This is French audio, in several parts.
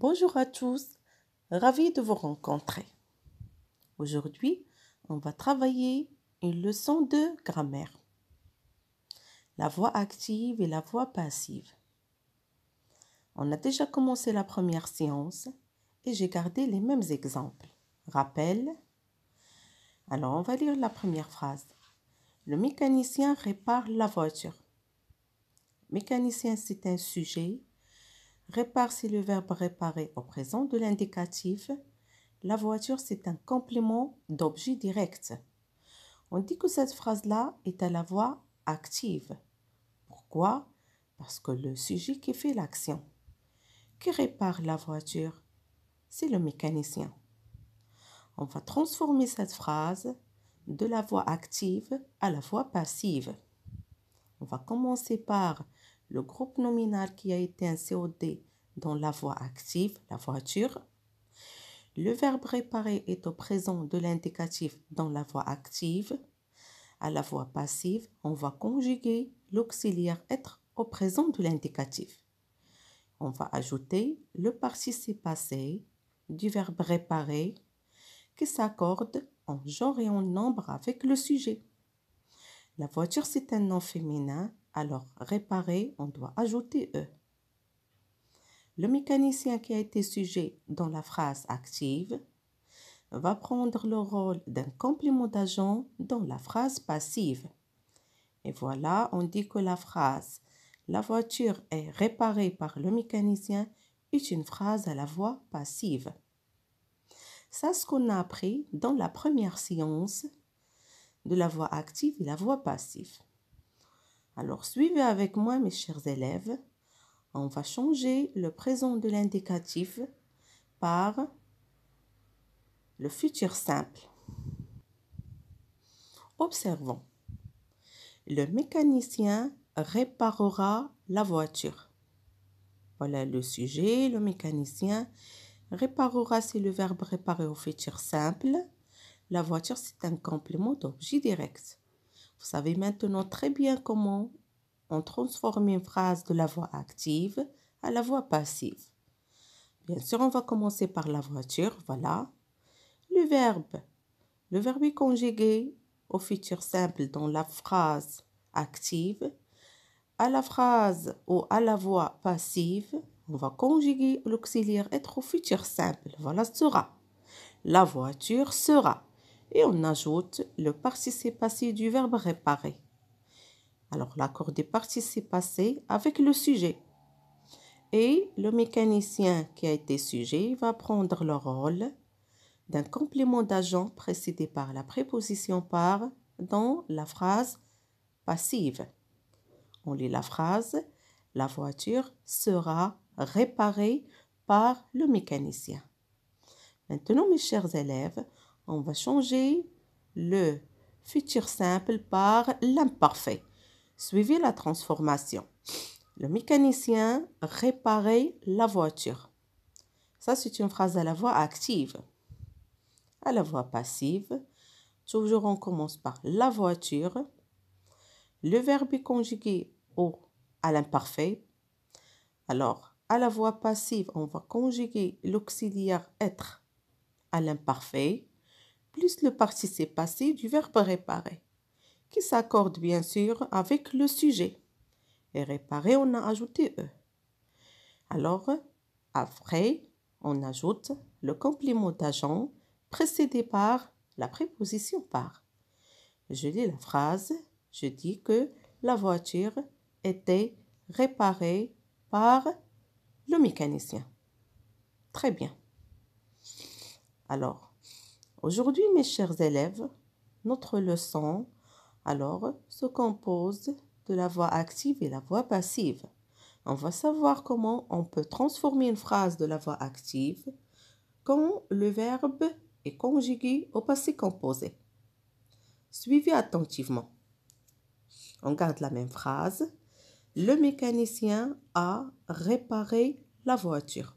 Bonjour à tous, ravi de vous rencontrer. Aujourd'hui, on va travailler une leçon de grammaire. La voix active et la voix passive. On a déjà commencé la première séance et j'ai gardé les mêmes exemples. Rappel. Alors, on va lire la première phrase. Le mécanicien répare la voiture. Mécanicien, c'est un sujet. Répare, c'est le verbe réparer au présent de l'indicatif. La voiture, c'est un complément d'objet direct. On dit que cette phrase-là est à la voix active. Pourquoi? Parce que le sujet qui fait l'action. Qui répare la voiture? C'est le mécanicien. On va transformer cette phrase de la voix active à la voix passive. On va commencer par le groupe nominal qui a été un COD dans la voix active, la voiture. Le verbe réparer est au présent de l'indicatif dans la voix active. À la voix passive, on va conjuguer l'auxiliaire être au présent de l'indicatif. On va ajouter le participe passé du verbe réparer qui s'accorde en genre et en nombre avec le sujet. La voiture, c'est un nom féminin, alors réparer, on doit ajouter E. Le mécanicien qui a été sujet dans la phrase active va prendre le rôle d'un complément d'agent dans la phrase passive. Et voilà, on dit que la phrase « La voiture est réparée par le mécanicien » est une phrase à la voix passive. C'est ce qu'on a appris dans la première séance de la voix active et la voix passive. Alors, suivez avec moi, mes chers élèves. On va changer le présent de l'indicatif par le futur simple. Observons. Le mécanicien réparera la voiture. Voilà le sujet, le mécanicien. Réparera, c'est le verbe réparer au futur simple. La voiture, c'est un complément d'objet direct. Vous savez maintenant très bien comment on transforme une phrase de la voix active à la voix passive. Bien sûr, on va commencer par la voiture, voilà. Le verbe est conjugué au futur simple dans la phrase active. À la phrase ou à la voix passive, on va conjuguer l'auxiliaire être au futur simple. Voilà, sera. La voiture sera. Et on ajoute le participe passé du verbe réparer. Alors, l'accord des participes passés avec le sujet. Et le mécanicien qui a été sujet va prendre le rôle d'un complément d'agent précédé par la préposition par dans la phrase passive. On lit la phrase « La voiture sera réparée par le mécanicien ». Maintenant, mes chers élèves, on va changer le futur simple par l'imparfait. Suivez la transformation. Le mécanicien réparait la voiture. Ça, c'est une phrase à la voix active. À la voix passive, toujours on commence par la voiture. Le verbe est conjugué à l'imparfait. Alors, à la voix passive, on va conjuguer l'auxiliaire être à l'imparfait, plus le participe passé du verbe réparer, qui s'accorde bien sûr avec le sujet. Et réparer, on a ajouté E. Alors, après, on ajoute le complément d'agent précédé par la préposition par. Je lis la phrase, je dis que la voiture était réparée par le mécanicien. Très bien. Alors, aujourd'hui, mes chers élèves, notre leçon se compose de la voix active et la voix passive. On va savoir comment on peut transformer une phrase de la voix active quand le verbe est conjugué au passé composé. Suivez attentivement. On garde la même phrase. Le mécanicien a réparé la voiture.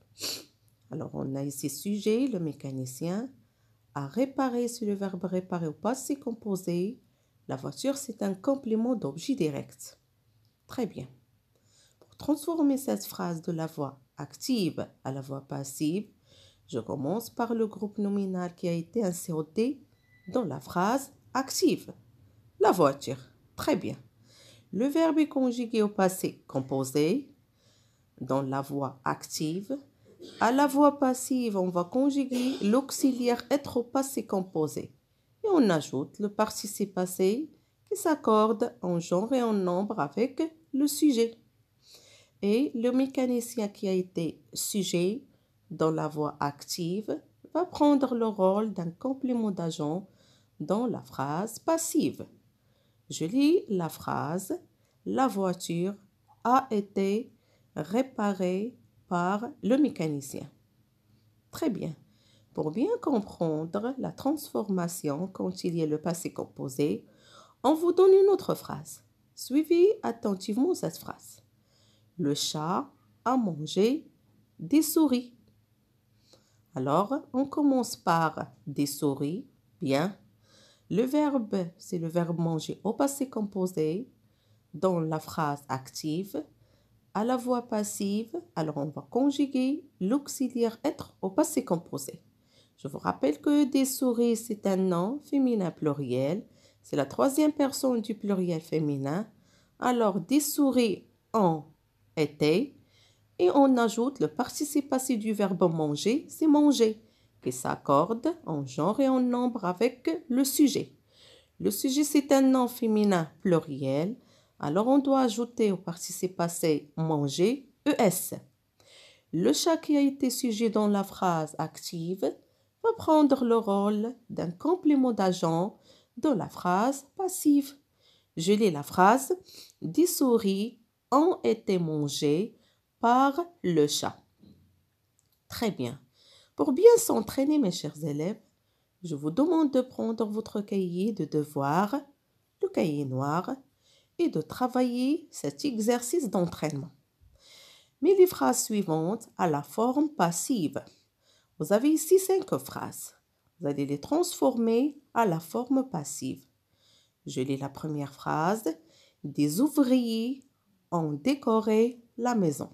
Alors, on a ici sujet, le mécanicien a réparé, c'est le verbe réparer au passé composé. La voiture, c'est un complément d'objet direct. Très bien. Pour transformer cette phrase de la voix active à la voix passive, je commence par le groupe nominal qui a été inserté dans la phrase active. La voiture. Très bien. Le verbe est conjugué au passé composé dans la voix active. À la voix passive, on va conjuguer l'auxiliaire être au passé composé. Et on ajoute le participe passé qui s'accorde en genre et en nombre avec le sujet. Et le mécanicien qui a été sujet dans la voix active va prendre le rôle d'un complément d'agent dans la phrase passive. Je lis la phrase « La voiture a été réparée par le mécanicien ». Très bien. Pour bien comprendre la transformation quand il y a le passé composé, on vous donne une autre phrase. Suivez attentivement cette phrase. Le chat a mangé des souris. Alors, on commence par des souris. Bien. Le verbe, c'est le verbe manger au passé composé dans la phrase active. À la voix passive, alors on va conjuguer l'auxiliaire être au passé composé. Je vous rappelle que des souris, c'est un nom féminin pluriel. C'est la troisième personne du pluriel féminin. Alors, des souris ont été. Et on ajoute le participe passé du verbe manger, c'est manger, qui s'accorde en genre et en nombre avec le sujet. Le sujet, c'est un nom féminin pluriel. Alors, on doit ajouter au participe passé manger, ES. Le chat qui a été sujet dans la phrase active va prendre le rôle d'un complément d'agent dans la phrase passive. Je lis la phrase « Des souris ont été mangées par le chat ». Très bien. Pour bien s'entraîner, mes chers élèves, je vous demande de prendre votre cahier de devoirs, le cahier noir, et de travailler cet exercice d'entraînement. Mais les phrases suivantes à la forme passive. Vous avez ici 5 phrases. Vous allez les transformer à la forme passive. Je lis la première phrase. Des ouvriers ont décoré la maison.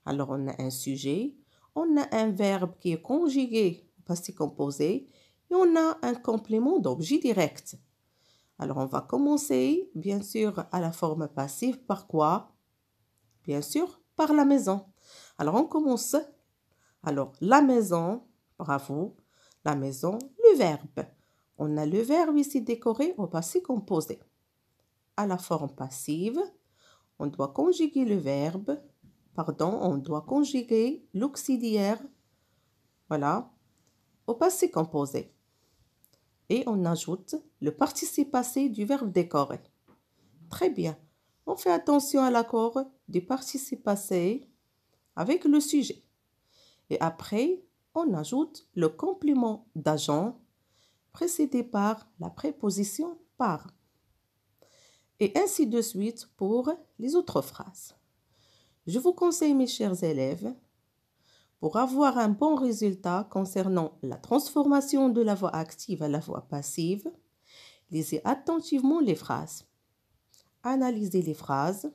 Alors, on a un sujet, on a un verbe qui est conjugué au passé composé et on a un complément d'objet direct. Alors, on va commencer, bien sûr, à la forme passive. Par quoi? Bien sûr, par la maison. Alors, on commence. Alors, la maison, bravo, la maison, le verbe. On a le verbe ici décoré au passé composé. À la forme passive, on doit conjuguer le verbe, on doit conjuguer l'auxiliaire, voilà, au passé composé. Et on ajoute le participe passé du verbe décorer. Très bien. On fait attention à l'accord du participe passé avec le sujet. Et après, on ajoute le complément d'agent précédé par la préposition par. Et ainsi de suite pour les autres phrases. Je vous conseille, mes chers élèves, pour avoir un bon résultat concernant la transformation de la voix active à la voix passive, lisez attentivement les phrases. Analysez les phrases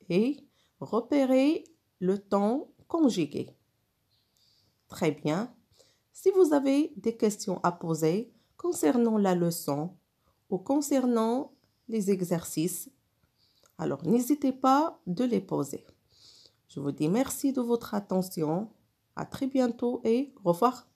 et repérez le temps conjugué. Très bien. Si vous avez des questions à poser concernant la leçon ou concernant les exercices, alors n'hésitez pas de les poser. Je vous dis merci de votre attention. À très bientôt et au revoir.